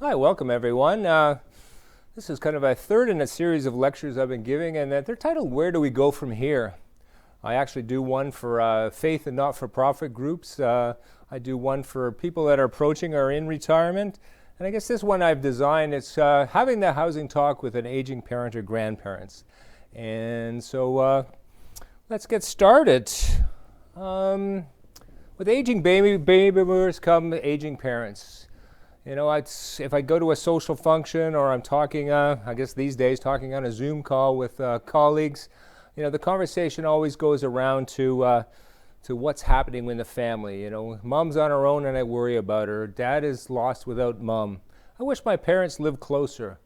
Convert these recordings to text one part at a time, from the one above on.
Hi, welcome everyone. This is kind of a third in a series of lectures I've been giving, and they're titled, Where Do We Go From Here? I actually do one for faith and not-for-profit groups. I do one for people that are approaching or in retirement. And I guess this one I've designed is having the housing talk with an aging parent or grandparents. And so let's get started. With aging baby boomers come aging parents. You know, if I go to a social function or I'm talking, I guess these days, talking on a Zoom call with colleagues, you know, the conversation always goes around to what's happening in the family. You know, mom's on her own and I worry about her. Dad is lost without mom. I wish my parents lived closer.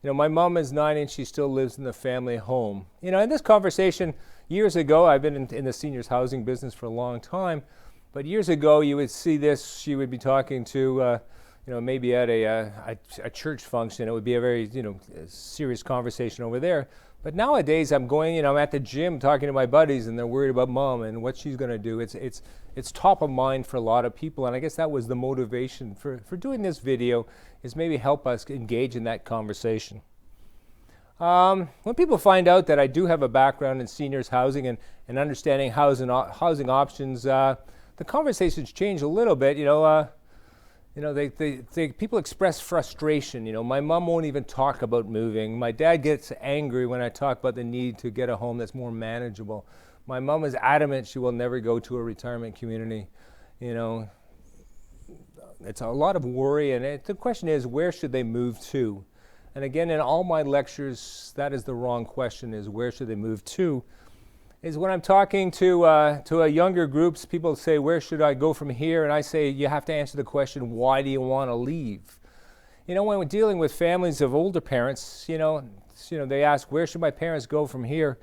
You know, my mom is 90 and she still lives in the family home. You know, in this conversation, years ago, I've been in the seniors housing business for a long time, but years ago you would see this, she would be talking to you know, maybe at a church function, it would be a very, you know, serious conversation over there. But nowadays, I'm going, you know, I'm at the gym talking to my buddies, and they're worried about mom and what she's going to do. It's top of mind for a lot of people, and I guess that was the motivation for doing this video, is maybe help us engage in that conversation. When people find out that I do have a background in seniors housing and understanding housing options, the conversations change a little bit, you know. You know, people express frustration. You know, my mom won't even talk about moving. My dad gets angry when I talk about the need to get a home that's more manageable. My mom is adamant she will never go to a retirement community. You know, it's a lot of worry, and the question is, where should they move to? And again, in all my lectures, that is the wrong question, is where should they move to? Is when I'm talking to a younger groups, people say, where should I go from here? And I say, you have to answer the question, why do you want to leave? You know, when we're dealing with families of older parents, you know, they ask, where should my parents go from here?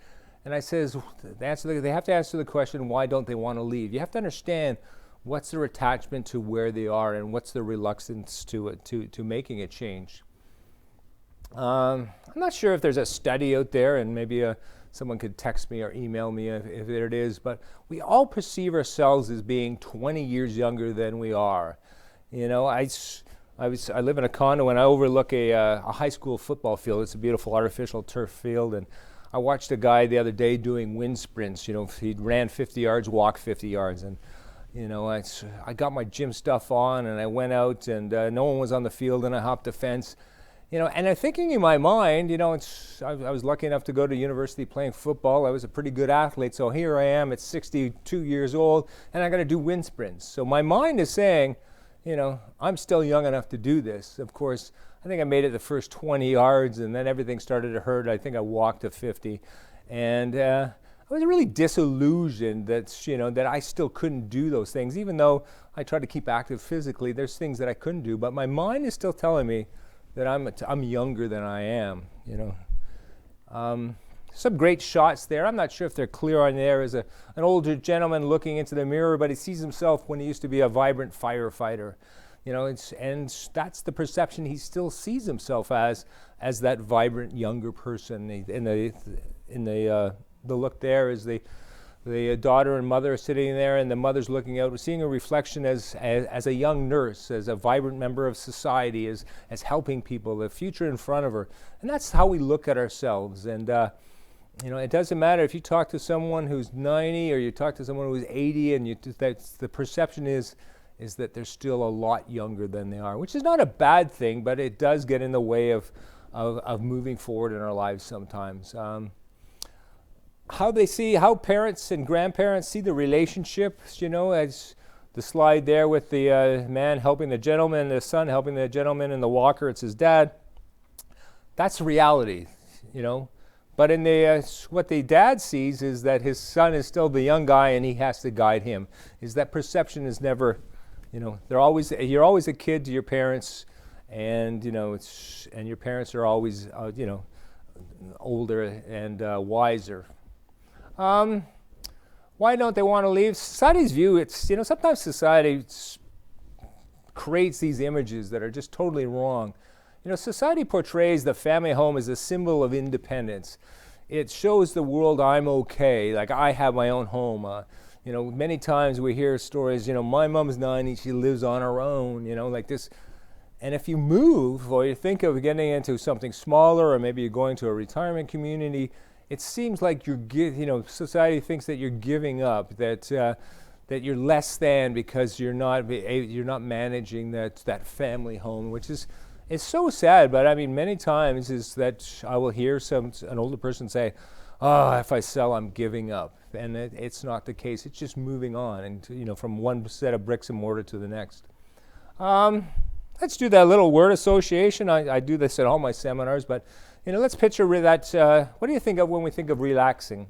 And I says, they have to answer the question, why don't they want to leave? You have to understand what's their attachment to where they are and what's their reluctance to making a change. I'm not sure if there's a study out there, and maybe someone could text me or email me if there it is, but we all perceive ourselves as being 20 years younger than we are. You know, I live in a condo and I overlook a high school football field. It's a beautiful artificial turf field, and I watched a guy the other day doing wind sprints. You know, he ran 50 yards, walked 50 yards, and you know, I got my gym stuff on and I went out, and no one was on the field, and I hopped the fence. You know, and I'm thinking in my mind, you know, I was lucky enough to go to university playing football. I was a pretty good athlete, so here I am at 62 years old, and I got to do wind sprints. So my mind is saying, you know, I'm still young enough to do this. Of course, I think I made it the first 20 yards, and then everything started to hurt. I think I walked to 50, and I was really disillusioned that, you know, that I still couldn't do those things, even though I tried to keep active physically. There's things that I couldn't do, but my mind is still telling me that I'm younger than I am, you know. Some great shots there. I'm not sure if they're clear on there. Is an older gentleman looking into the mirror, but he sees himself when he used to be a vibrant firefighter. You know, and that's the perception he still sees himself as that vibrant younger person. In the look there is the daughter and mother are sitting there, and the mother's looking out. We're seeing a reflection as a young nurse, as a vibrant member of society, as helping people, the future in front of her. And that's how we look at ourselves. And, you know, it doesn't matter if you talk to someone who's 90 or you talk to someone who's 80, and the perception is that they're still a lot younger than they are, which is not a bad thing, but it does get in the way of moving forward in our lives sometimes. How parents and grandparents see the relationships, you know, as the slide there with the man helping the gentleman, the son helping the gentleman in the walker, it's his dad. That's reality, you know. But in what the dad sees is that his son is still the young guy and he has to guide him. Is that perception is never, you know, you're always a kid to your parents, and, you know, and your parents are always, you know, older and wiser. Why don't they want to leave? Society's view, it's, you know, sometimes society creates these images that are just totally wrong. You know, society portrays the family home as a symbol of independence. It shows the world I'm okay, like I have my own home. You know, many times we hear stories, you know, my mom's 90, she lives on her own, you know, like this. And if you move or you think of getting into something smaller, or maybe you're going to a retirement community, it seems like society thinks that you're giving up, that you're less than because you're not managing that family home, which is so sad. But I mean, many times is that I will hear an older person say, "Oh, if I sell, I'm giving up," and it's not the case. It's just moving on, and from one set of bricks and mortar to the next. Let's do that little word association. I do this at all my seminars, but let's picture that. What do you think of when we think of relaxing?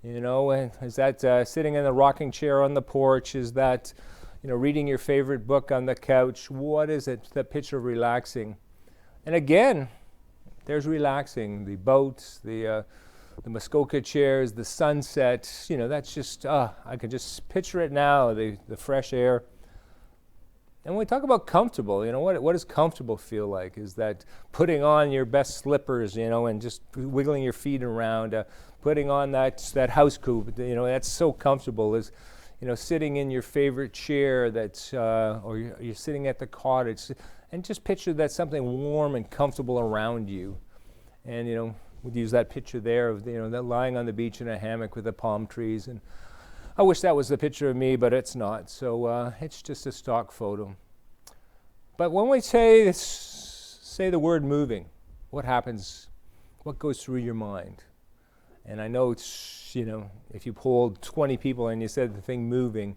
Is that sitting in the rocking chair on the porch? Is that reading your favorite book on the couch? What is it? That picture of relaxing. And again, there's relaxing. The boats, the Muskoka chairs, the sunset. That's just I can just picture it now. The fresh air. And when we talk about comfortable, what does comfortable feel like? Is that putting on your best slippers, and just wiggling your feet around, putting on that house coat, that's so comfortable. Is sitting in your favorite chair or you're sitting at the cottage, and just picture that something warm and comfortable around you. And we'd use that picture there of that lying on the beach in a hammock with the palm trees. And I wish that was the picture of me, but it's not. So it's just a stock photo. But when we say the word moving, what happens? What goes through your mind? And I know it's, if you polled 20 people and you said the thing moving,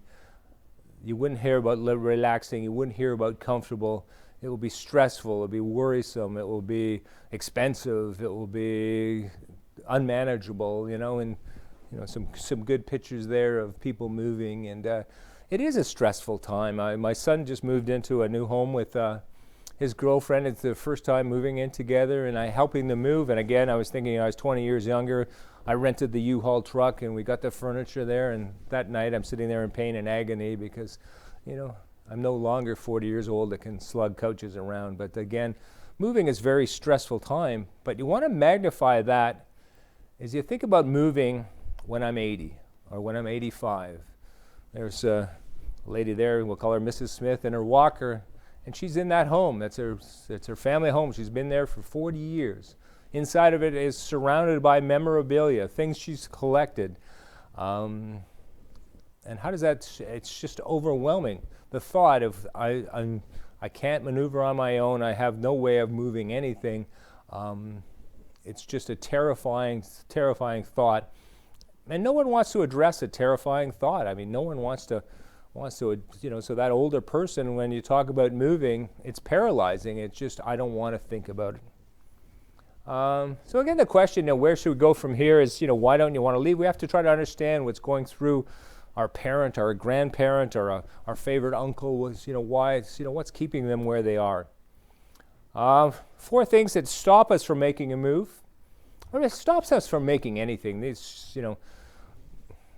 you wouldn't hear about relaxing. You wouldn't hear about comfortable. It will be stressful. It will be worrisome. It will be expensive. It will be unmanageable. And some good pictures there of people moving, and it is a stressful time. My son just moved into a new home with his girlfriend. It's the first time moving in together, and I helping them move. And again, I was thinking I was 20 years younger. I rented the U-Haul truck, and we got the furniture there. And that night, I'm sitting there in pain and agony because, I'm no longer 40 years old that can slug couches around. But again, moving is a very stressful time. But you want to magnify that as you think about moving when I'm 80 or when I'm 85. There's a lady there, we'll call her Mrs. Smith, in her walker, and she's in that home. That's her family home. She's been there for 40 years. Inside of it is surrounded by memorabilia, things she's collected. And how does that, it's just overwhelming. The thought of I can't maneuver on my own. I have no way of moving anything. It's just a terrifying thought. And no one wants to address a terrifying thought. I mean, no one wants to, so that older person, when you talk about moving, it's paralyzing. It's just, I don't want to think about it. So again, the question, where should we go from here is, why don't you want to leave? We have to try to understand what's going through our parent, our grandparent, or our favorite uncle. Why it's, what's keeping them where they are. 4 things that stop us from making a move. Or it stops us from making anything. These,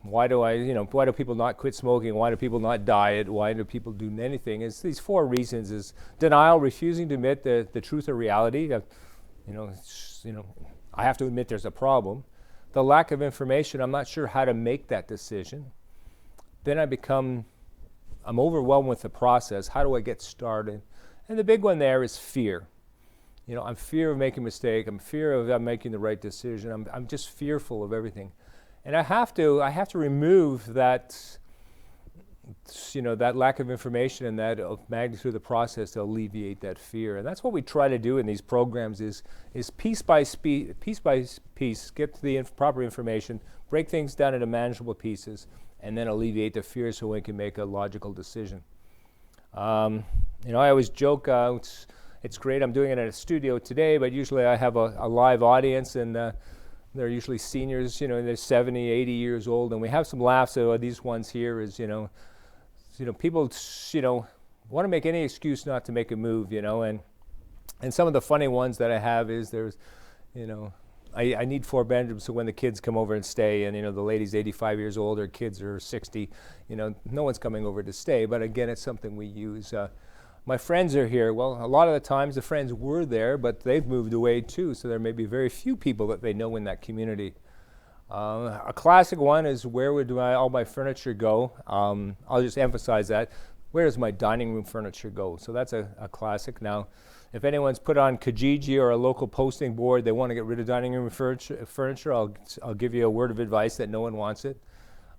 why do people not quit smoking? Why do people not diet? Why do people do anything? It's these 4 reasons: is denial, refusing to admit the truth or reality. I have to admit there's a problem. The lack of information. I'm not sure how to make that decision. Then I'm overwhelmed with the process. How do I get started? And the big one there is fear. I'm fear of making a mistake. I'm fear of making the right decision. I'm just fearful of everything. And I have to remove that, that lack of information and that magnitude of the process to alleviate that fear. And that's what we try to do in these programs is piece by piece, get to the proper information, break things down into manageable pieces, and then alleviate the fear so we can make a logical decision. I always joke, it's great I'm doing it at a studio today, but usually I have a live audience, and they're usually seniors, they're 70, 80 years old, and we have some laughs. So these ones here is, people, want to make any excuse not to make a move, and some of the funny ones that I have is there's, I need 4 bedrooms so when the kids come over and stay, and the lady's 85 years old, her kids are 60, no one's coming over to stay, but again, it's something we use. My friends are here. Well, a lot of the times the friends were there, but they've moved away too, so there may be very few people that they know in that community. A classic one is, where would all my furniture go? I'll just emphasize that. where does my dining room furniture go? So that's a classic. Now, if anyone's put on Kijiji or a local posting board, they want to get rid of dining room furniture, I'll give you a word of advice that no one wants it.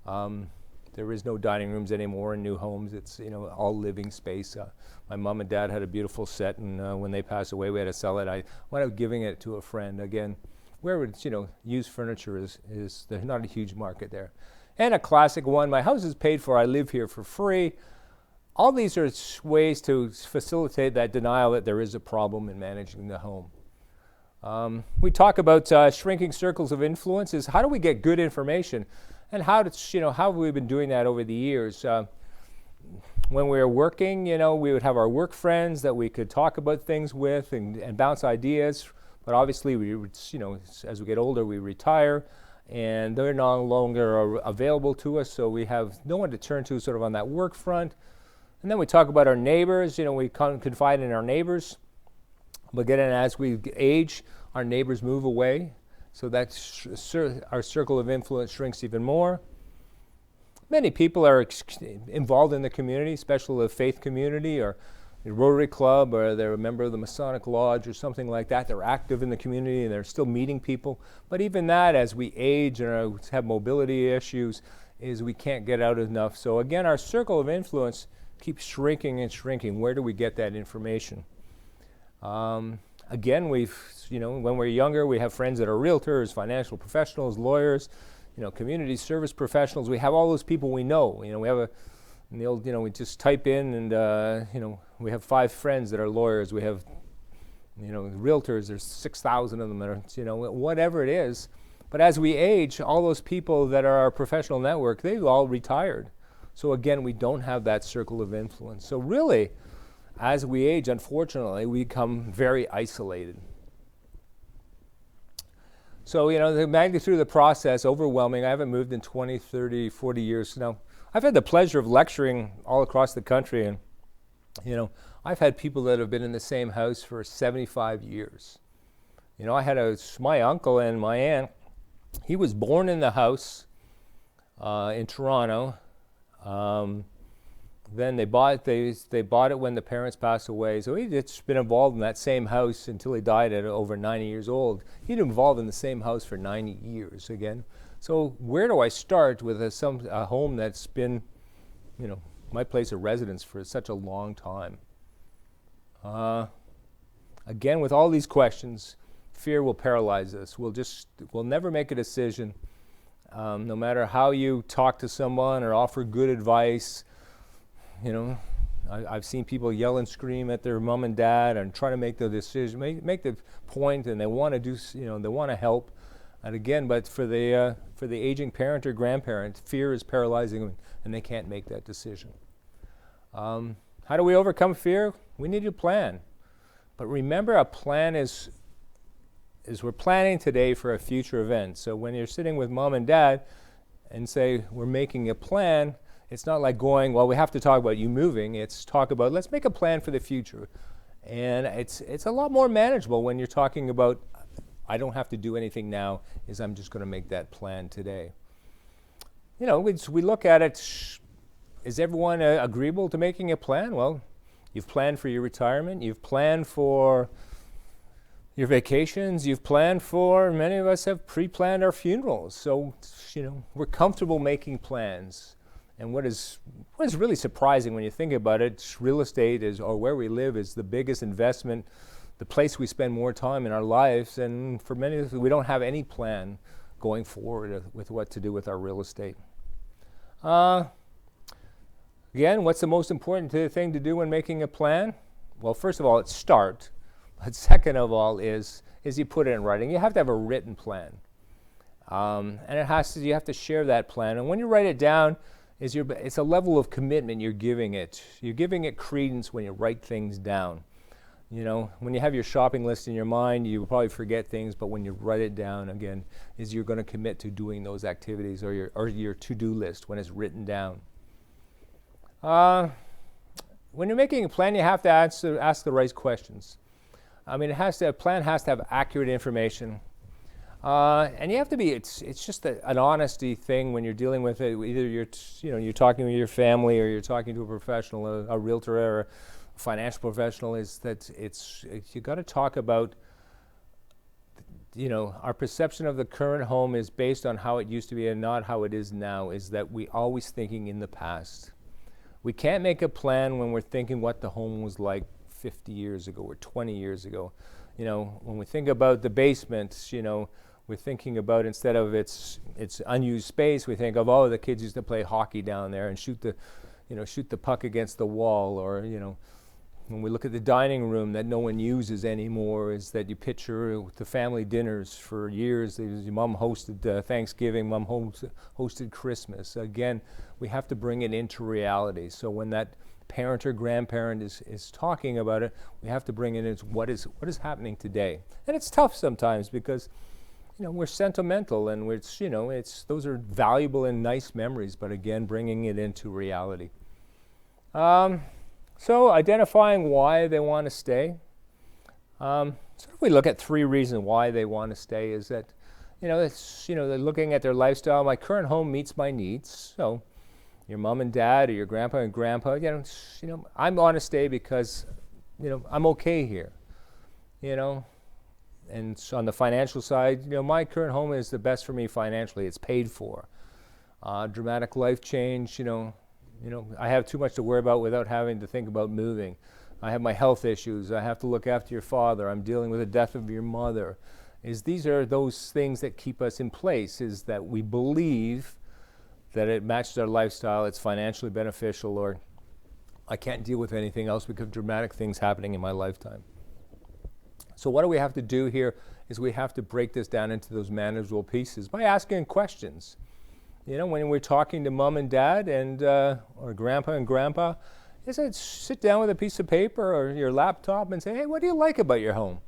There is no dining rooms anymore in new homes. It's all living space. My mom and dad had a beautiful set, and when they passed away, we had to sell it. I wound up giving it to a friend. Again, where it's used furniture is there's not a huge market there. And a classic one: my house is paid for. I live here for free. All these are ways to facilitate that denial that there is a problem in managing the home. We talk about shrinking circles of influence. Is how do we get good information, and how have we been doing that over the years? When we were working, we would have our work friends that we could talk about things with and bounce ideas. But obviously, as we get older, we retire, and they're no longer available to us. So we have no one to turn to, sort of on that work front. And then we talk about our neighbors. We confide in our neighbors. But again, as we age, our neighbors move away. So our circle of influence shrinks even more. Many people are involved in the community, especially the faith community or the Rotary Club, or they're a member of the Masonic Lodge or something like that. They're active in the community and they're still meeting people. But even that, as we age and have mobility issues, is we can't get out enough. So again, our circle of influence keeps shrinking and shrinking. Where do we get that information? Again, when we're younger, we have friends that are realtors, financial professionals, lawyers, community service professionals. We have all those people we know. We have we just type in and, we have 5 friends that are lawyers. We have, realtors, there's 6,000 of them that are, whatever it is. But as we age, all those people that are our professional network, they've all retired. So again, we don't have that circle of influence. So really, as we age, unfortunately, we become very isolated. So, the magnitude of the process, overwhelming. I haven't moved in 20, 30, 40 years now. I've had the pleasure of lecturing all across the country, and, I've had people that have been in the same house for 75 years. I had my uncle and my aunt. He was born in the house in Toronto. Then they bought it when the parents passed away. So he'd been involved in that same house until he died at over 90 years old. He'd been involved in the same house for 90 years again. So where do I start with a home that's been, my place of residence for such a long time? Again, with all these questions, fear will paralyze us. We'll never make a decision. No matter how you talk to someone or offer good advice, I've seen people yell and scream at their mom and dad and try to make the decision, make the point, and they want to do, they want to help. And again, but for the aging parent or grandparent, fear is paralyzing them, and they can't make that decision. How do we overcome fear? We need a plan. But remember, a plan is we're planning today for a future event. So when you're sitting with mom and dad and say, we're making a plan, it's not like going, well, we have to talk about you moving. It's talk about, let's make a plan for the future. And it's a lot more manageable when you're talking about, I don't have to do anything now, I'm just going to make that plan today. We look at it, is everyone agreeable to making a plan? Well, you've planned for your retirement, you've planned for your vacations, you've planned for, many of us have pre-planned our funerals. So, we're comfortable making plans. And what is really surprising when you think about it, real estate or where we live is the biggest investment, the place we spend more time in our lives. And for many of us, we don't have any plan going forward with what to do with our real estate. Again, what's the most important thing to do when making a plan? Well, first of all, it's start. But second of all is you put it in writing. You have to have a written plan. And you have to share that plan. And when you write it down, it's a level of commitment you're giving it. You're giving it credence when you write things down. When you have your shopping list in your mind, you will probably forget things, but when you write it down, again, you're going to commit to doing those activities or your to-do list when it's written down. When you're making a plan, you have to ask the right questions. A plan has to have accurate information. And you have to be. It's just an honesty thing when you're dealing with it. Either you're talking with your family or you're talking to a professional, a realtor or a financial professional. Is that you got to talk about. Our perception of the current home is based on how it used to be and not how it is now. Is that we always thinking in the past. We can't make a plan when we're thinking what the home was like 50 years ago or 20 years ago. When we think about the basement, we're thinking about, instead of its unused space, we think of, the kids used to play hockey down there and shoot the puck against the wall. Or, when we look at the dining room that no one uses anymore, is that you picture the family dinners for years. Your mom hosted Thanksgiving, mom hosted Christmas. Again, we have to bring it into reality. So when that parent or grandparent is talking about it, we have to bring it into what is happening today. And it's tough sometimes because we're sentimental, and those are valuable and nice memories, but again, bringing it into reality. So identifying why they want to stay. So if we look at 3 reasons why they want to stay, is that, they're looking at their lifestyle. My current home meets my needs. So your mom and dad or your grandpa and grandpa, I want to stay because, I'm okay here, And so on the financial side, my current home is the best for me financially. It's paid for. Dramatic life change, I have too much to worry about without having to think about moving. I have my health issues. I have to look after your father. I'm dealing with the death of your mother. These are those things that keep us in place, is that we believe that it matches our lifestyle, it's financially beneficial, or I can't deal with anything else because of dramatic things happening in my lifetime. So what do we have to do here is we have to break this down into those manageable pieces by asking questions. When we're talking to mom and dad and or grandpa and grandpa, sit down with a piece of paper or your laptop and say, hey, what do you like about your home?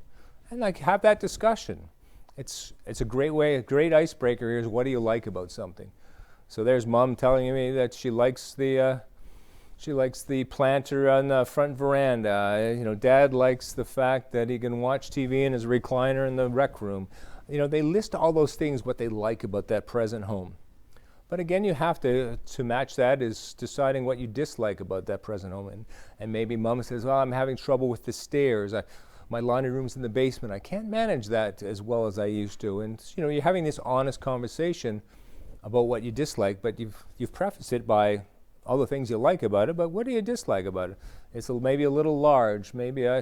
And have that discussion. It's a great icebreaker. Here's, what do you like about something? So there's mom telling me that she likes the planter on the front veranda. Dad likes the fact that he can watch TV in his recliner in the rec room. They list all those things, what they like about that present home. But again, you have to match that is deciding what you dislike about that present home. And maybe mom says, well, I'm having trouble with the stairs. My laundry room's in the basement. I can't manage that as well as I used to. And you're having this honest conversation about what you dislike, but you've prefaced it by all the things you like about it, but what do you dislike about it? It's maybe a little large. Maybe I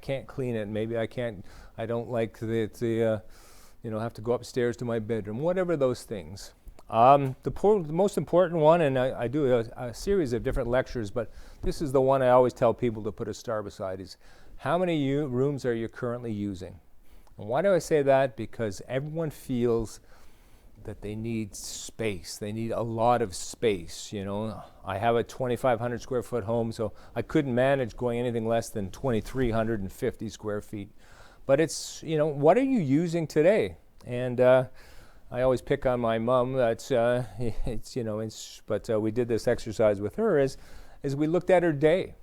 can't clean it. Maybe I don't like the have to go upstairs to my bedroom. Whatever those things. The most important one, and I do a series of different lectures, but this is the one I always tell people to put a star beside, is how many rooms are you currently using? And why do I say that? Because everyone feels that they need space. They need a lot of space. I have a 2,500 square foot home, so I couldn't manage going anything less than 2,350 square feet. But it's, what are you using today? And I always pick on my mom. But we did this exercise with her as we looked at her day.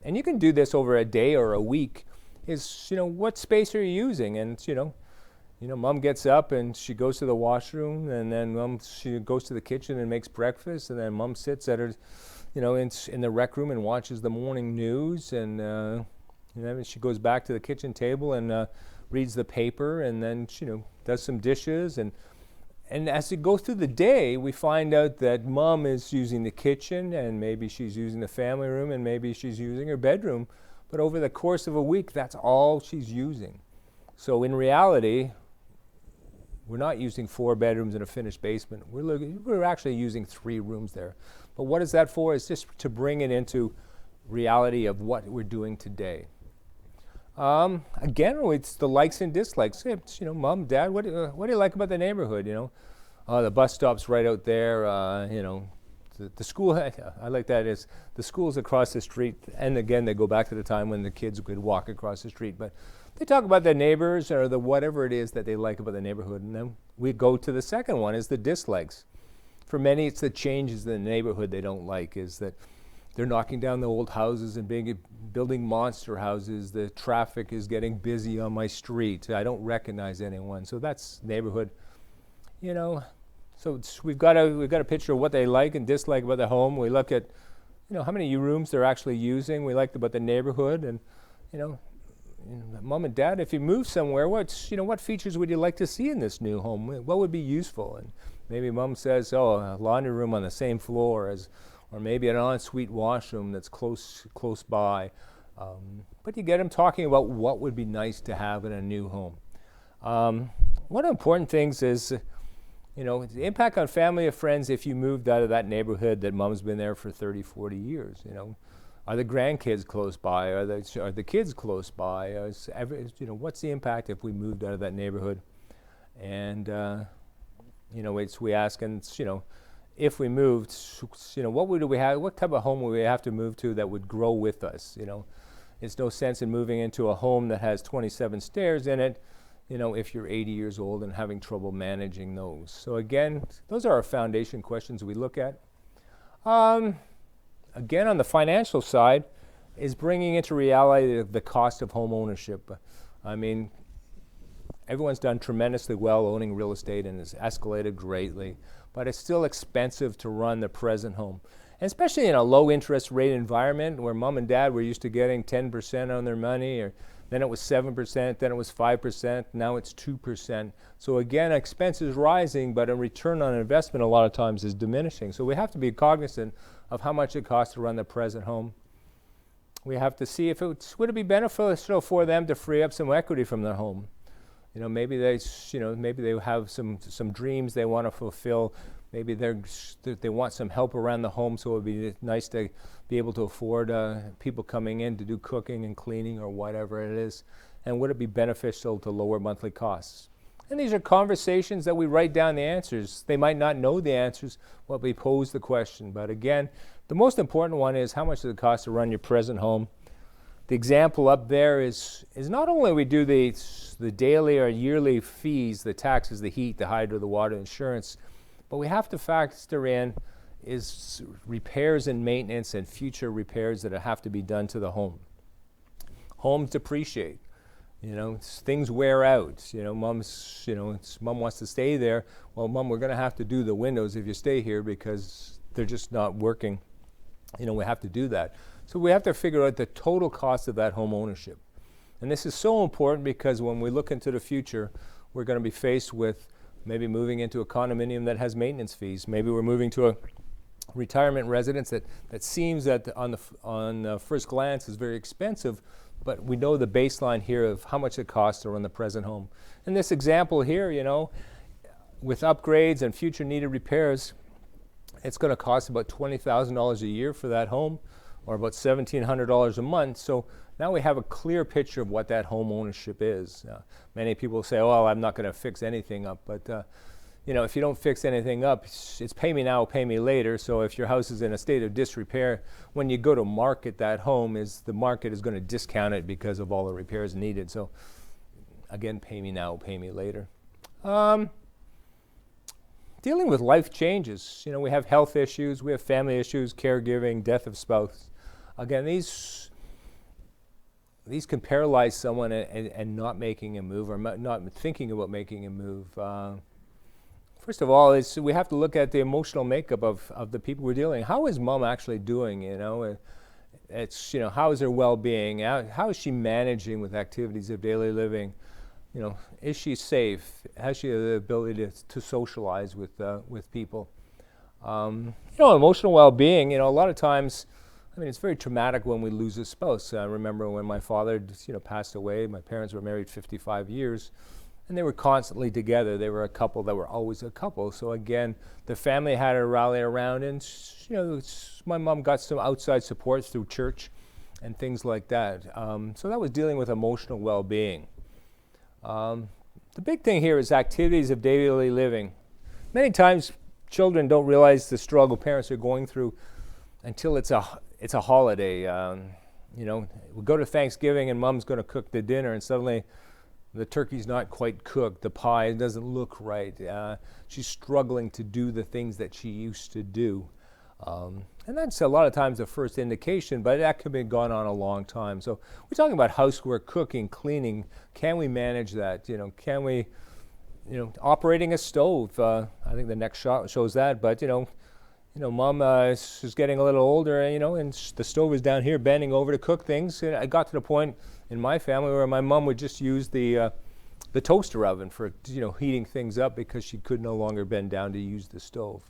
And you can do this over a day or a week. What space are you using? And, mom gets up and she goes to the washroom, and then she goes to the kitchen and makes breakfast, and then mom sits at her, in the rec room and watches the morning news, and then she goes back to the kitchen table and reads the paper, and then does some dishes, and as we go through the day, we find out that mom is using the kitchen, and maybe she's using the family room, and maybe she's using her bedroom, but over the course of a week, that's all she's using. So in reality, we're not using 4 bedrooms and a finished basement. We're actually using 3 rooms there. But what is that for? It's just to bring it into reality of what we're doing today. Again, it's the likes and dislikes. It's, mom, dad, what do you like about the neighborhood? The bus stop's right out there. The school, I like that, is the school's across the street. And again, they go back to the time when the kids could walk across the street. But they talk about the neighbors or the whatever it is that they like about the neighborhood. And then we go to the second one, is the dislikes. For many, it's the changes in the neighborhood they don't like, is that they're knocking down the old houses and building monster houses. The traffic is getting busy on my street. I don't recognize anyone. So that's neighborhood. So we've got a picture of what they like and dislike about the home. We look at, how many rooms they're actually using. We like about the neighborhood, and mom and dad, if you move somewhere, what features would you like to see in this new home? What would be useful? And maybe mom says, a laundry room on the same floor or maybe an ensuite washroom that's close by. But you get them talking about what would be nice to have in a new home. One of the important things is, the impact on family or friends if you moved out of that neighborhood that mom's been there for 30, 40 years. Are the grandkids close by? Are the kids close by? What's the impact if we moved out of that neighborhood? And we ask, and if we moved, what type of home would we have to move to that would grow with us? It's no sense in moving into a home that has 27 stairs in it, if you're 80 years old and having trouble managing those. So again, those are our foundation questions we look at. Again, on the financial side, is bringing into reality the cost of home ownership. I mean, everyone's done tremendously well owning real estate and has escalated greatly, but it's still expensive to run the present home. And especially in a low interest rate environment where mom and dad were used to getting 10% on their money, or then it was 7%, then it was 5%, now it's 2%. So again, expense is rising, but a return on investment a lot of times is diminishing. So we have to be cognizant of how much it costs to run the present home. We have to see if would it be beneficial for them to free up some equity from their home. Maybe they have some dreams they want to fulfill. Maybe they want some help around the home, so it would be nice to be able to afford people coming in to do cooking and cleaning or whatever it is. And would it be beneficial to lower monthly costs? And these are conversations that we write down the answers. They might not know the answers, but we pose the question. But again, the most important one is how much does it cost to run your present home? The example up there is not only we do the daily or yearly fees, the taxes, the heat, the hydro, the water, insurance, but we have to factor in is repairs and maintenance and future repairs that have to be done to the home. Homes depreciate. Things wear out. Mom wants to stay there. Well, Mom, we're going to have to do the windows if you stay here because they're just not working. We have to do that. So we have to figure out the total cost of that home ownership. And this is so important because when we look into the future, we're going to be faced with maybe moving into a condominium that has maintenance fees. Maybe we're moving to a retirement residence that seems that on first glance is very expensive, but we know the baseline here of how much it costs to run the present home. In this example here, with upgrades and future needed repairs, it's going to cost about $20,000 a year for that home, or about $1,700 a month. So now we have a clear picture of what that home ownership is. Many people say, well, I'm not going to fix anything up. But, if you don't fix anything up, it's pay me now, pay me later. So if your house is in a state of disrepair, when you go to market that home, the market is going to discount it because of all the repairs needed. So again, pay me now, pay me later. Dealing with life changes. We have health issues, we have family issues, caregiving, death of spouse. Again, these can paralyze someone and not making a move or not thinking about making a move. First of all, we have to look at the emotional makeup of the people we're dealing. How is mom actually doing? How is her well-being? How is she managing with activities of daily living? Is she safe? Has she the ability to socialize with people? Emotional well-being. A lot of times, it's very traumatic when we lose a spouse. I remember when my father, passed away. My parents were married 55 years, and they were constantly together. They were a couple that were always a couple. So again, the family had to rally around, and my mom got some outside support through church and things like that. So that was dealing with emotional well-being. The big thing here is activities of daily living. Many times, children don't realize the struggle parents are going through until it's a holiday. We go to Thanksgiving and mom's going to cook the dinner, and suddenly the turkey's not quite cooked, the pie doesn't look right. She's struggling to do the things that she used to do. And And that's a lot of times the first indication, but that could be gone on a long time. So we're talking about housework, cooking, cleaning. Can we manage that? Can we, operating a stove? I think the next shot shows that. But Mom is getting a little older, and the stove is down here, bending over to cook things. And I got to the point in my family where my mom would just use the toaster oven for heating things up because she could no longer bend down to use the stove.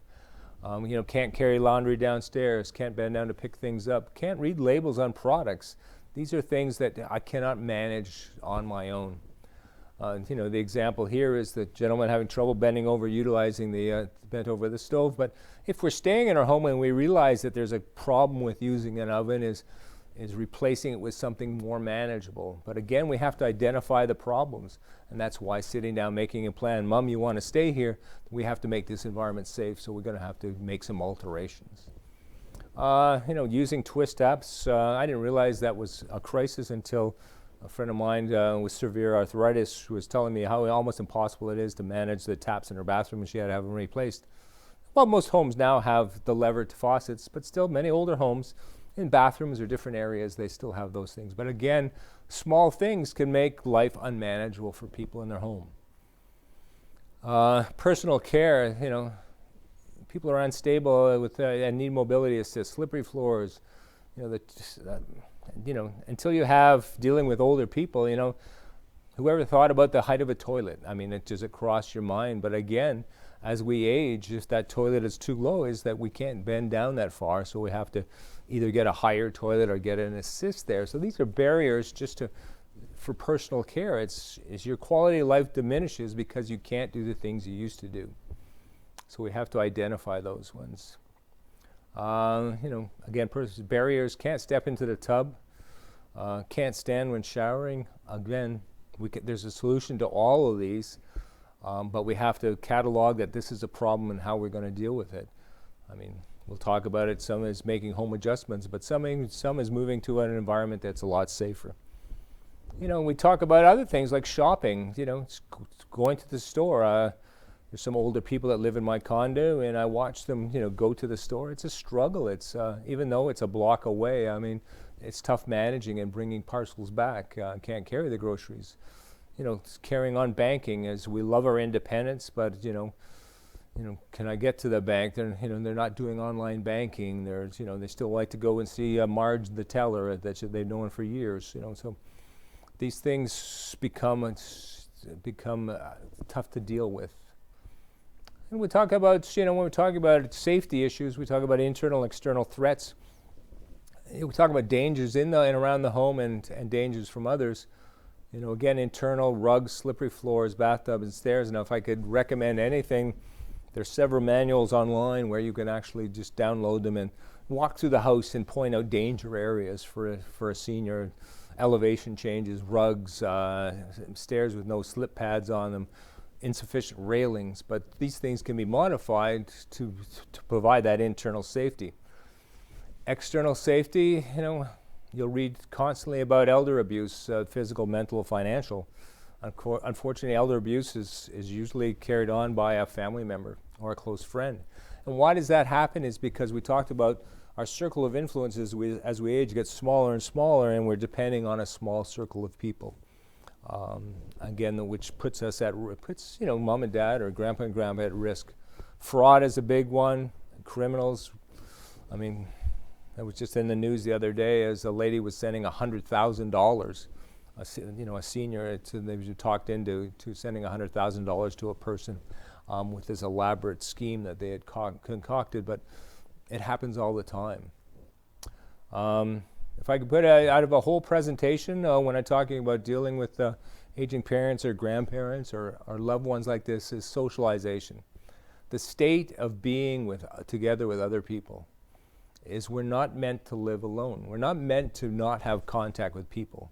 Can't carry laundry downstairs, can't bend down to pick things up, can't read labels on products. These are things that I cannot manage on my own. The example here is the gentleman having trouble bending over, utilizing the bent over the stove. But if we're staying in our home and we realize that there's a problem with using an oven, is replacing it with something more manageable. But again, we have to identify the problems, and that's why sitting down, making a plan. Mom, you want to stay here? We have to make this environment safe, so we're going to have to make some alterations. Using twist taps. I didn't realize that was a crisis until a friend of mine with severe arthritis was telling me how almost impossible it is to manage the taps in her bathroom, and she had to have them replaced. Well, most homes now have the levered faucets, but still many older homes in bathrooms or different areas, they still have those things. But again, small things can make life unmanageable for people in their home. Personal care, people are unstable and need mobility assist, slippery floors, until you have dealing with older people, whoever thought about the height of a toilet? I mean, does it cross your mind? But again, as we age, if that toilet is too low, is that we can't bend down that far, so we have to either get a higher toilet or get an assist there. So these are barriers for personal care. It's your quality of life diminishes because you can't do the things you used to do. So we have to identify those ones. Again, barriers: can't step into the tub, can't stand when showering. Again, there's a solution to all of these, but we have to catalog that this is a problem and how we're going to deal with it. I mean, we'll talk about it. Some is making home adjustments, but some is moving to an environment that's a lot safer. We talk about other things like shopping, going to the store. There's some older people that live in my condo, and I watch them, go to the store. It's a struggle. It's even though it's a block away, I mean, it's tough managing and bringing parcels back. Can't carry the groceries. Carrying on banking, as we love our independence, but can I get to the bank? They're not doing online banking. They still like to go and see Marge the teller that they've known for years. So these things become tough to deal with. And we talk about, when we're talking about safety issues, we talk about internal and external threats. We talk about dangers in and around the home and dangers from others. Again, internal: rugs, slippery floors, bathtub, and stairs. Now, if I could recommend anything, there's several manuals online where you can actually just download them and walk through the house and point out danger areas for a senior. Elevation changes, rugs, stairs with no slip pads on them, insufficient railings. But these things can be modified to provide that internal safety. External safety, you'll read constantly about elder abuse, physical, mental, financial. Unfortunately, elder abuse is usually carried on by a family member or a close friend. And why does that happen is because we talked about our circle of influences as we age gets smaller and smaller, and we're depending on a small circle of people. Again, which puts mom and dad or grandpa and grandma at risk. Fraud is a big one. Criminals, I mean, that was just in the news the other day as a lady was sending $100,000. A senior they were talked into sending $100,000 to a person with this elaborate scheme that they had concocted, but it happens all the time. If I could put out of a whole presentation when I'm talking about dealing with aging parents or grandparents or loved ones like this, is socialization. The state of being together with other people is we're not meant to live alone. We're not meant to not have contact with people.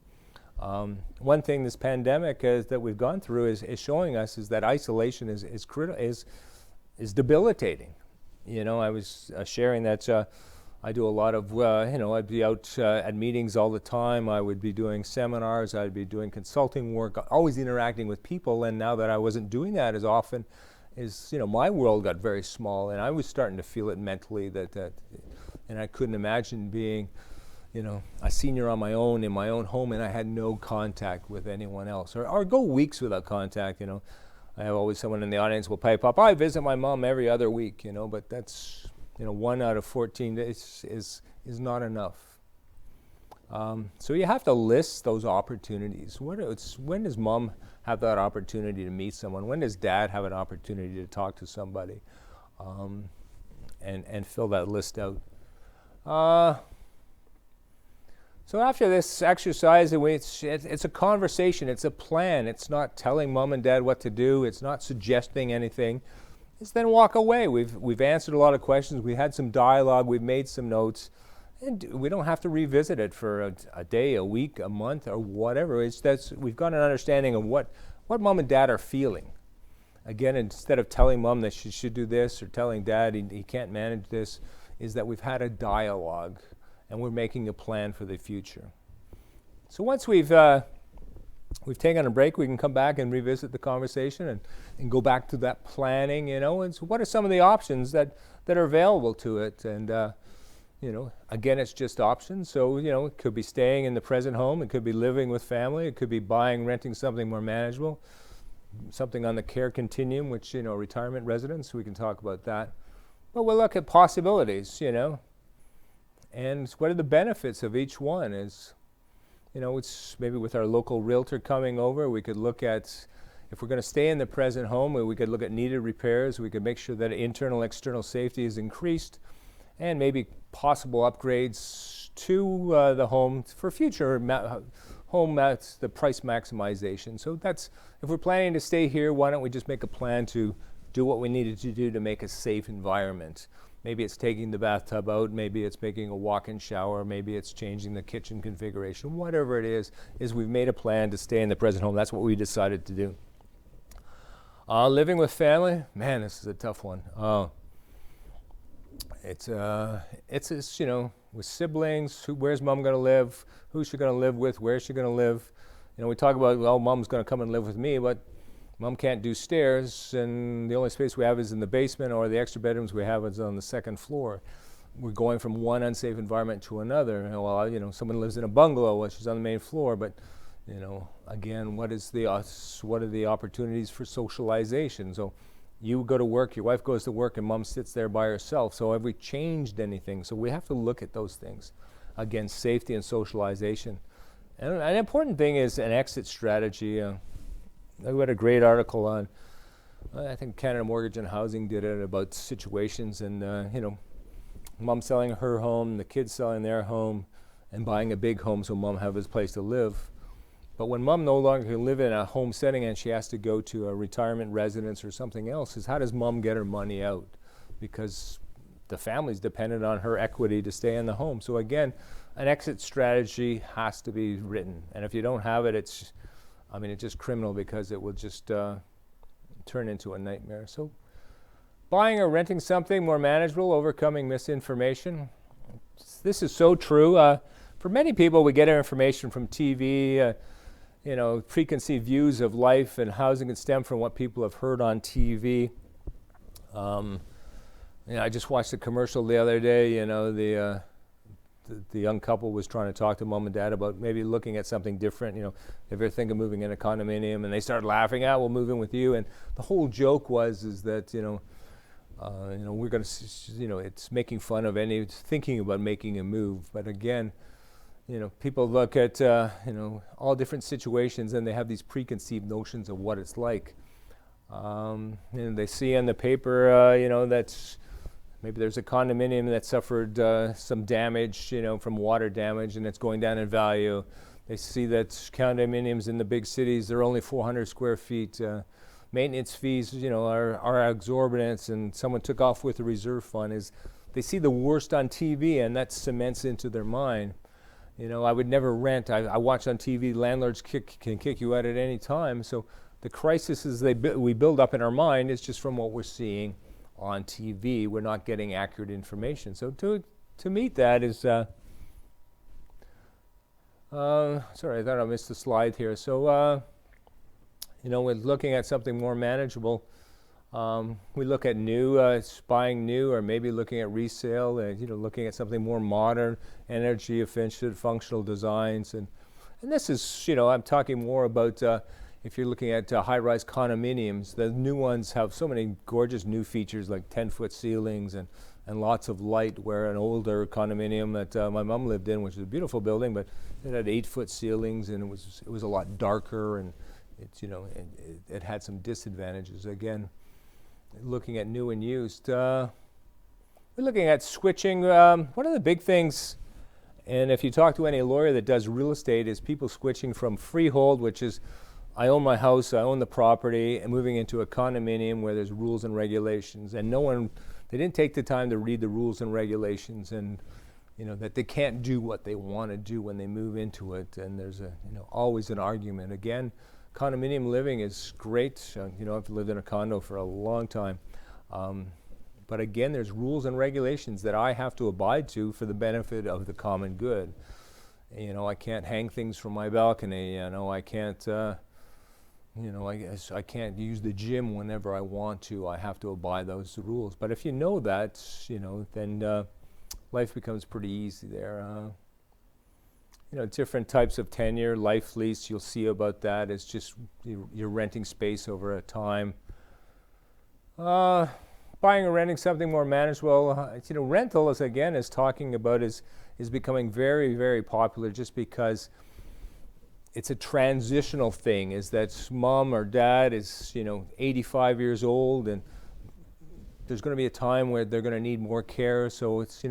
One thing this pandemic that we've gone through is showing us is that isolation is debilitating. I was sharing that I do a lot of, I'd be out at meetings all the time. I would be doing seminars. I'd be doing consulting work, always interacting with people. And now that I wasn't doing that as often, my world got very small, and I was starting to feel it mentally that And I couldn't imagine being, a senior on my own in my own home, and I had no contact with anyone else, or go weeks without contact. I have always someone in the audience will pipe up, I visit my mom every other week, but that's, 1 out of 14 days is not enough. So you have to list those opportunities. When does mom have that opportunity to meet someone? When does dad have an opportunity to talk to somebody? And fill that list out. So after this exercise, it's a conversation, it's a plan. It's not telling mom and dad what to do. It's not suggesting anything. It's then walk away. We've answered a lot of questions. We had some dialogue. We've made some notes. And we don't have to revisit it for a day, a week, a month, or whatever. We've got an understanding of what mom and dad are feeling. Again, instead of telling mom that she should do this or telling dad he can't manage this, is that we've had a dialogue and we're making a plan for the future. So once we've taken a break, we can come back and revisit the conversation and go back to that planning, and so what are some of the options that are available to it? And again, it's just options. So, it could be staying in the present home, it could be living with family, it could be renting something more manageable, something on the care continuum, which, retirement residence, we can talk about that. But we'll look at possibilities, and what are the benefits of each one? It's maybe with our local realtor coming over, we could look at, if we're going to stay in the present home, we could look at needed repairs, we could make sure that internal, external safety is increased, and maybe possible upgrades to the home for future home at the price maximization. So that's, if we're planning to stay here, why don't we just make a plan to do what we needed to do to make a safe environment? Maybe it's taking the bathtub out, maybe it's making a walk-in shower, maybe it's changing the kitchen configuration. Whatever it is we've made a plan to stay in the present home. That's what we decided to do. Living with family, man, this is a tough one. It's with siblings, where's mom going to live, who's she going to live with, where's she going to live? We talk about, well, mom's going to come and live with me, but mom can't do stairs, and the only space we have is in the basement, or the extra bedrooms we have is on the second floor. We're going from one unsafe environment to another. Well, someone lives in a bungalow, well, she's on the main floor, but again, what are the opportunities for socialization? So you go to work, your wife goes to work, and mom sits there by herself. So have we changed anything? So we have to look at those things. Again, safety and socialization. And an important thing is an exit strategy. I read a great article on, I think Canada Mortgage and Housing did it, about situations, and mom selling her home, the kids selling their home, and buying a big home so mom have his place to live. But when mom no longer can live in a home setting and she has to go to a retirement residence or something else, is how does mom get her money out? Because the family's dependent on her equity to stay in the home. So again, an exit strategy has to be written. And if you don't have it, it's just criminal, because it will just turn into a nightmare. So buying or renting something more manageable, overcoming misinformation. This is so true. For many people, we get our information from TV, preconceived views of life and housing can stem from what people have heard on TV. I just watched a commercial the other day, the young couple was trying to talk to mom and dad about maybe looking at something different. If you ever think of moving in a condominium, and they start laughing, we'll move in with you. And the whole joke is that, we're going to, it's making fun of thinking about making a move. But again, people look at, all different situations, and they have these preconceived notions of what it's like. And they see in the paper, that's, maybe there's a condominium that suffered some damage, from water damage, and it's going down in value. They see that condominiums in the big cities, they're only 400 square feet. Maintenance fees, are exorbitant, and someone took off with the reserve fund. They see the worst on TV, and that cements into their mind. I would never rent. I watch on TV, landlords can kick you out at any time. So the crises we build up in our mind is just from what we're seeing on TV. We're not getting accurate information. So to meet that is, sorry, I thought I missed a slide here. So, with looking at something more manageable, We look at new, buying new, or maybe looking at resale, and looking at something more modern, energy efficient, functional designs, and this is, I'm talking more about if you're looking at high-rise condominiums. The new ones have so many gorgeous new features like 10-foot ceilings and lots of light, where an older condominium that my mom lived in, which is a beautiful building, but it had 8-foot ceilings, and it was a lot darker, and it had some disadvantages. Again, looking at new and used, we're looking at switching. One of the big things, and if you talk to any lawyer that does real estate, is people switching from freehold, which is I own my house, I own the property, and moving into a condominium where there's rules and regulations, and they didn't take the time to read the rules and regulations, and that they can't do what they want to do when they move into it, and there's always an argument. Again, condominium living is great. I've lived in a condo for a long time, but again, there's rules and regulations that I have to abide to for the benefit of the common good. I can't hang things from my balcony. I can't. I can't use the gym whenever I want to. I have to abide those rules. But if you know that, then life becomes pretty easy there. Different types of tenure, life lease, you'll see about that. It's just you're renting space over a time. Buying or renting something more manageable. Rental is talking about is becoming very, very popular, just because it's a transitional thing. Is that mom or dad is 85 years old, and there's going to be a time where they're going to need more care. So it's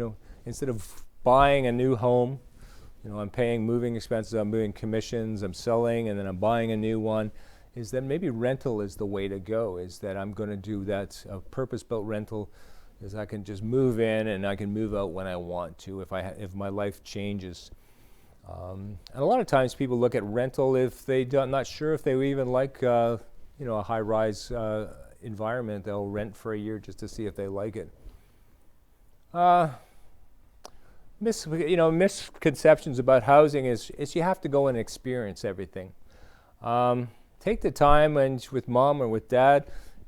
instead of buying a new home, I'm paying moving expenses, I'm moving commissions, I'm selling, and then I'm buying a new one, is that maybe rental is the way to go. Is that I'm going to do that. A purpose-built rental is I can just move in and I can move out when I want to if my life changes. And a lot of times people look at rental if they're not sure if they even like a high-rise environment. They'll rent for a year just to see if they like it. Misconceptions about housing is you have to go and experience everything. Take the time, and with mom or with dad,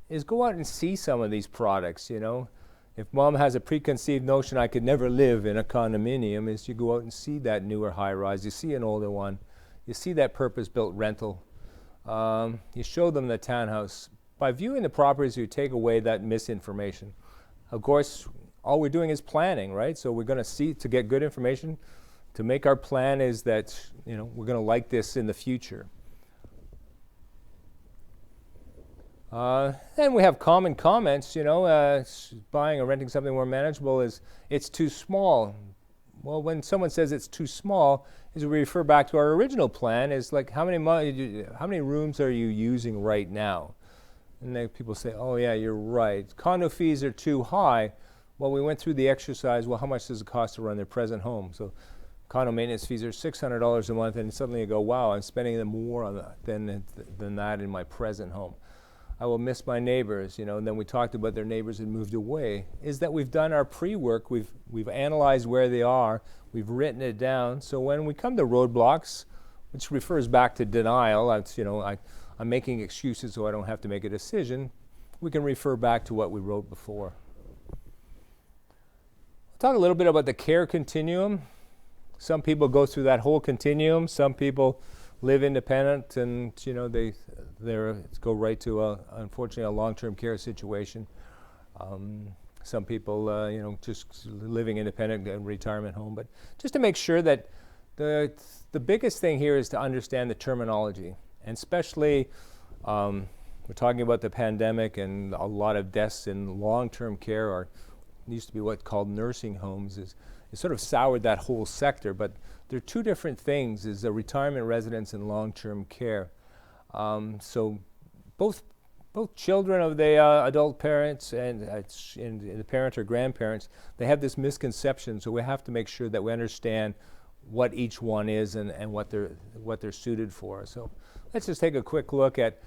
is go out and see some of these products. If mom has a preconceived notion I could never live in a condominium, is you go out and see that newer high-rise, you see an older one, you see that purpose-built rental, you show them the townhouse. By viewing the properties, you take away that misinformation. Of course, all we're doing is planning, right? So we're going to see, to get good information, to make our plan is that we're going to like this in the future. Then we have common comments, buying or renting something more manageable is it's too small. Well, when someone says it's too small, is we refer back to our original plan, is like how many rooms are you using right now? And then people say, oh yeah, you're right. Condo fees are too high. Well, we went through the exercise, well, how much does it cost to run their present home? So condo maintenance fees are $600 a month, and suddenly you go, wow, I'm spending more on that than that in my present home. I will miss my neighbors, and then we talked about their neighbors had moved away, is that we've done our pre-work, we've analyzed where they are, we've written it down, so when we come to roadblocks, which refers back to denial, I'm making excuses so I don't have to make a decision, we can refer back to what we wrote before. Talk a little bit about the care continuum. Some people go through that whole continuum, some people live independent, and they go right to unfortunately a long-term care situation. Some people just living independent in retirement home. But just to make sure that the biggest thing here is to understand the terminology, and especially we're talking about the pandemic and a lot of deaths in long-term care, or used to be what's called nursing homes, is sort of soured that whole sector. But there are two different things, is a retirement residence and long-term care. So both children of the adult parents and the parent or grandparents, they have this misconception, so we have to make sure that we understand what each one is and what they're suited for. So let's just take a quick look at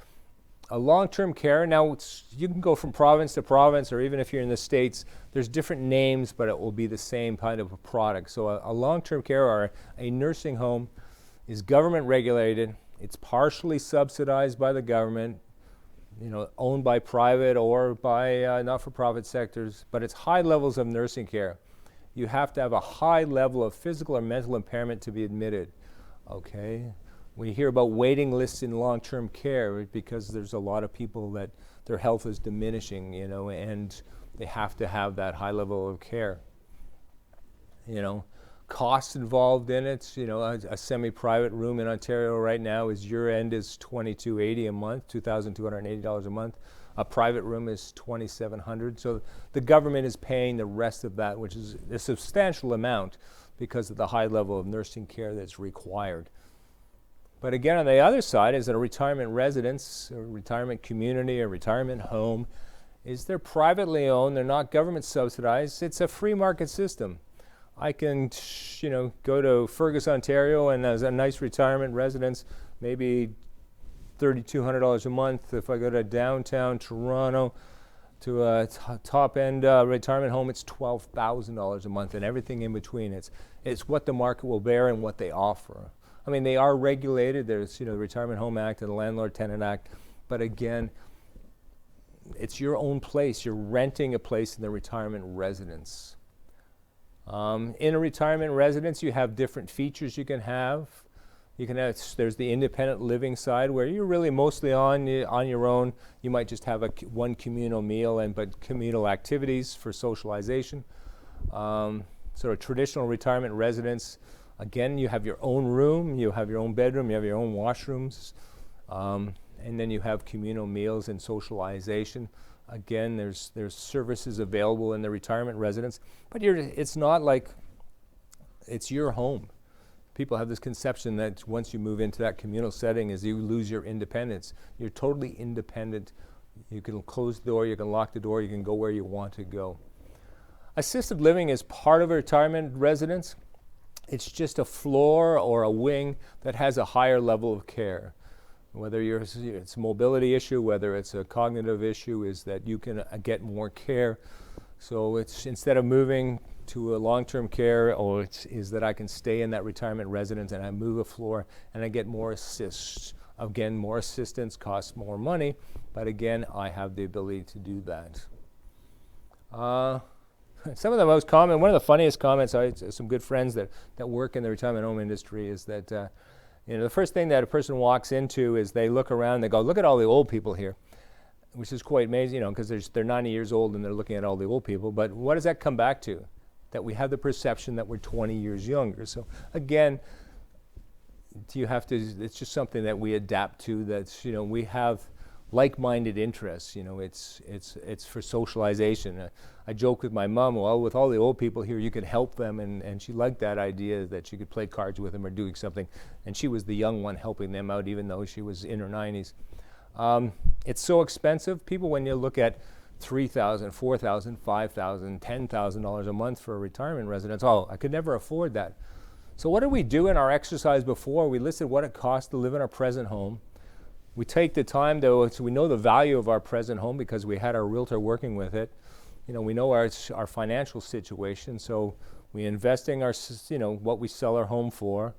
a long-term care. Now, you can go from province to province, or even if you're in the States, there's different names, but it will be the same kind of a product. So a long-term care or a nursing home is government regulated. It's partially subsidized by the government. owned by private or by not-for-profit sectors, but it's high levels of nursing care. You have to have a high level of physical or mental impairment to be admitted, okay? We hear about waiting lists in long-term care because there's a lot of people that their health is diminishing, and they have to have that high level of care. Costs involved in it, a semi-private room in Ontario right now year end is $2,280 a month, $2,280 a month. A private room is $2,700. So the government is paying the rest of that, which is a substantial amount because of the high level of nursing care that's required. But again, on the other side is that a retirement residence, a retirement community, a retirement home, they're privately owned, they're not government subsidized, it's a free market system. I can, go to Fergus, Ontario, and there's a nice retirement residence, maybe $3,200 a month. If I go to downtown Toronto to a top-end retirement home, it's $12,000 a month, and everything in between. It's what the market will bear and what they offer. I mean, they are regulated. There's, the Retirement Home Act and the Landlord-Tenant Act, but again, it's your own place. You're renting a place in the retirement residence. In a retirement residence, you have different features you can have. There's the independent living side where you're really mostly on your own. You might just have one communal meal but communal activities for socialization. Sort of traditional retirement residence, again, you have your own room, you have your own bedroom, you have your own washrooms, and then you have communal meals and socialization. Again, there's services available in the retirement residence, but it's not like it's your home. People have this conception that once you move into that communal setting is you lose your independence. You're totally independent. You can close the door, you can lock the door, you can go where you want to go. Assisted living is part of a retirement residence. It's just a floor or a wing that has a higher level of care. Whether it's a mobility issue, whether it's a cognitive issue, is that you can get more care. So it's instead of moving to a long-term care, is that I can stay in that retirement residence and I move a floor and I get more assists. Again, more assistance costs more money, but again, I have the ability to do that. Some of the most common, one of the funniest comments, I have some good friends that work in the retirement home industry, is that the first thing that a person walks into is they look around, they go, look at all the old people here, which is quite amazing, because they're 90 years old and they're looking at all the old people. But what does that come back to? That we have the perception that we're 20 years younger. So again, it's just something that we adapt to, that's, we have like-minded interests. It's for socialization. I joke with my mom, well, with all the old people here, you could help them, and she liked that idea that she could play cards with them or doing something, and she was the young one helping them out, even though she was in her 90s. It's so expensive. People, when you look at $3,000, $4,000, $5,000, $10,000 a month for a retirement residence, I could never afford that. So what did we do in our exercise before? We listed what it costs to live in our present home. We take the time, so we know the value of our present home because we had our realtor working with it. We know our financial situation, so we invest in our, what we sell our home for.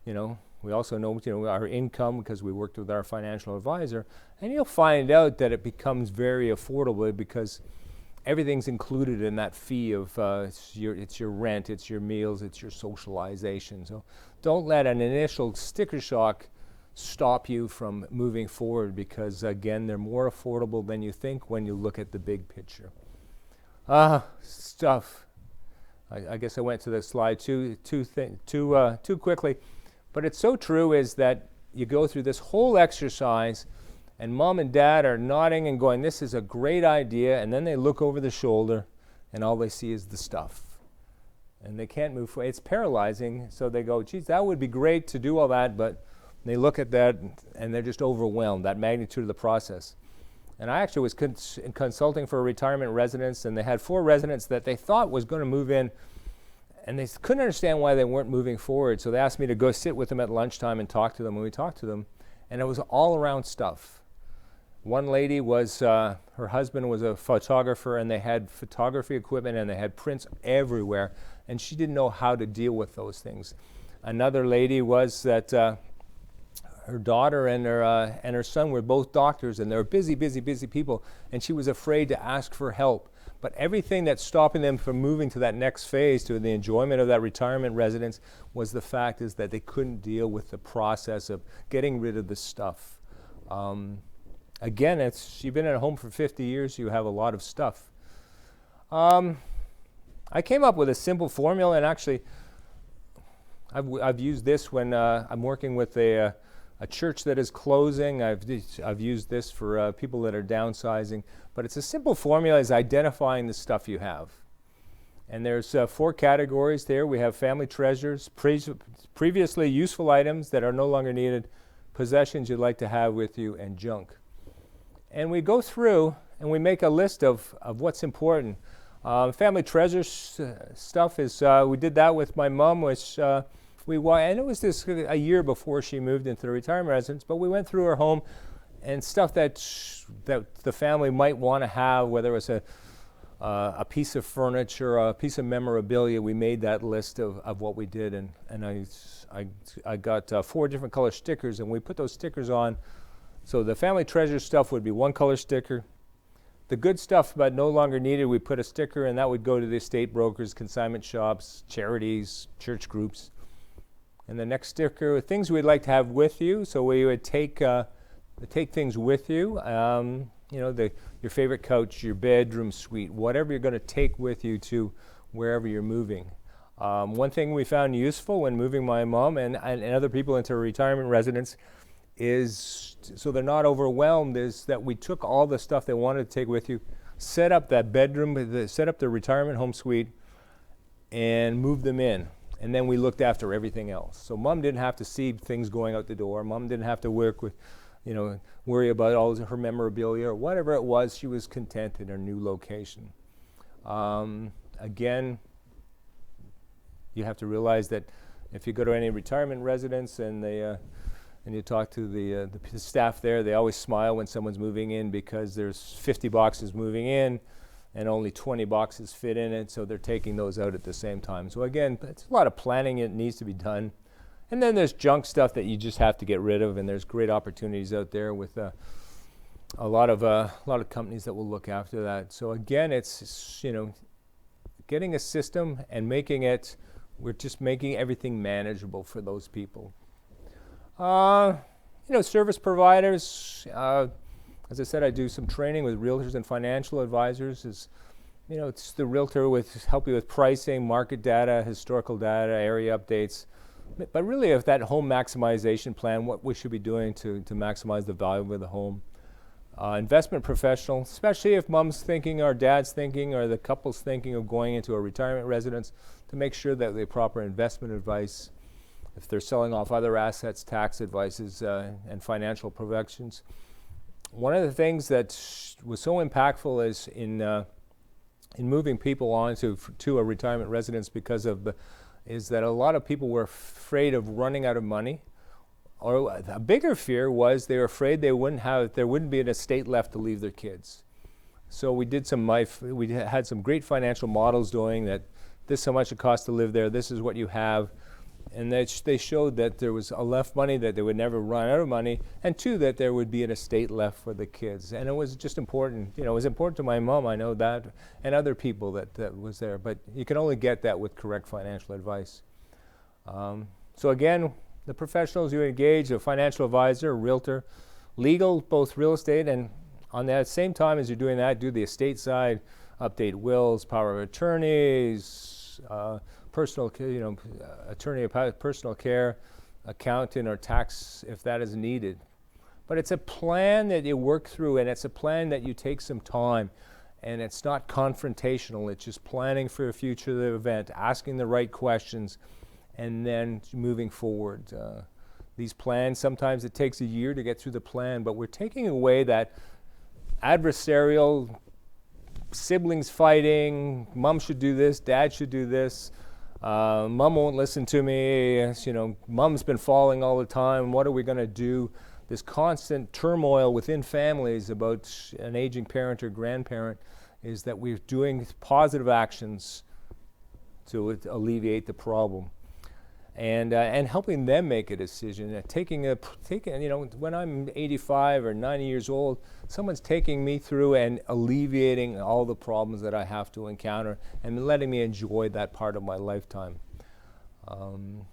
We also know, our income because we worked with our financial advisor, and you'll find out that it becomes very affordable because everything's included in that fee of it's your rent, it's your meals, it's your socialization. So don't let an initial sticker shock stop you from moving forward, because again, they're more affordable than you think when you look at the big picture. Stuff. I guess I went to the slide too quickly, but it's so true, is that you go through this whole exercise and mom and dad are nodding and going, this is a great idea, and then they look over the shoulder and all they see is the stuff. And they can't move forward. It's paralyzing, so they go, geez, that would be great to do all that, but they look at that and they're just overwhelmed, that magnitude of the process. And I actually was consulting for a retirement residence, and they had 4 residents that they thought was going to move in, and they couldn't understand why they weren't moving forward. So they asked me to go sit with them at lunchtime and talk to them. And we talked to them, and it was all around stuff. One lady was, her husband was a photographer, and they had photography equipment and they had prints everywhere, and she didn't know how to deal with those things. Another lady was that her daughter and her son were both doctors, and they were busy people, and she was afraid to ask for help. But everything that's stopping them from moving to that next phase, to the enjoyment of that retirement residence, was the fact is that they couldn't deal with the process of getting rid of the stuff. Again, you've been at home for 50 years, you have a lot of stuff. I came up with a simple formula, and actually I've used this when I'm working with a church that is closing. I've used this for people that are downsizing. But it's a simple formula, is identifying the stuff you have. And there's 4 categories there. We have family treasures, previously useful items that are no longer needed, possessions you'd like to have with you, and junk. And we go through and we make a list of what's important. Family treasures stuff is, we did that with my mom, which and it was a year before she moved into the retirement residence, but we went through her home and stuff that the family might want to have, whether it was a piece of furniture, a piece of memorabilia. We made that list of what we did, and I got 4 different color stickers, and we put those stickers on. So the family treasure stuff would be 1 color sticker. The good stuff but no longer needed, we put a sticker, and that would go to the estate brokers, consignment shops, charities, church groups. And the next sticker, things we'd like to have with you. So we would take things with you. Your favorite couch, your bedroom suite, whatever you're going to take with you to wherever you're moving. One thing we found useful when moving my mom and other people into a retirement residence is, so they're not overwhelmed, is that we took all the stuff they wanted to take with you, set up that bedroom, set up the retirement home suite, and moved them in. And then we looked after everything else. So mom didn't have to see things going out the door. Mom didn't have to worry about all her memorabilia or whatever it was. She was content in her new location. Again, you have to realize that if you go to any retirement residence and you talk to the staff there, they always smile when someone's moving in, because there's 50 boxes moving in and only 20 boxes fit in it, so they're taking those out at the same time. So again, it's a lot of planning that needs to be done. And then there's junk stuff that you just have to get rid of, and there's great opportunities out there with a lot of companies that will look after that. So again, it's getting a system and we're just making everything manageable for those people. Service providers. As I said, I do some training with realtors and financial advisors. It's the realtor help you with pricing, market data, historical data, area updates. But really, if that home maximization plan, what we should be doing to maximize the value of the home. Investment professional, especially if mom's thinking or dad's thinking or the couple's thinking of going into a retirement residence, to make sure that they have proper investment advice. If they're selling off other assets, tax advices, and financial projections. One of the things that was so impactful is in moving people on to a retirement residence is that a lot of people were afraid of running out of money. Or a bigger fear was they were afraid there wouldn't be an estate left to leave their kids. So we had some great financial models doing that. This is how much it costs to live there. This is what you have. And they showed that there was enough money that they would never run out of money, and 2, that there would be an estate left for the kids. And it was just important. It was important to my mom, I know that, and other people that was there. But you can only get that with correct financial advice. So again, the professionals you engage, a financial advisor, a realtor, legal, both real estate, and on that same time as you're doing that, do the estate side, update wills, power of attorneys, personal, attorney of personal care, accountant, or tax if that is needed. But it's a plan that you work through, and it's a plan that you take some time, and it's not confrontational. It's just planning for a future event, asking the right questions, and then moving forward. These plans, sometimes it takes a year to get through the plan, but we're taking away that adversarial, siblings fighting, mom should do this, dad should do this, mom won't listen to me, mom's been falling all the time, what are we going to do? This constant turmoil within families about an aging parent or grandparent is that we're doing positive actions to alleviate the problem. and helping them make a decision, taking, you know, when I'm 85 or 90 years old, someone's taking me through and alleviating all the problems that I have to encounter and letting me enjoy that part of my lifetime. You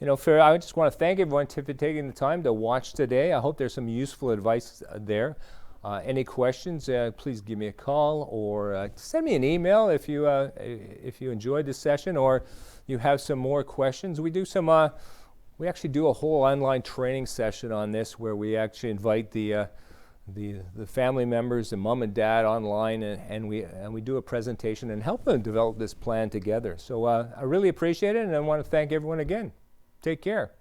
know, I just want to thank everyone for taking the time to watch today. I hope there's some useful advice there. Any questions, please give me a call or send me an email if you enjoyed this session or you have some more questions. We actually do a whole online training session on this where we actually invite the family members, the mom and dad online, and we do a presentation and help them develop this plan together. So I really appreciate it, and I want to thank everyone again. Take care.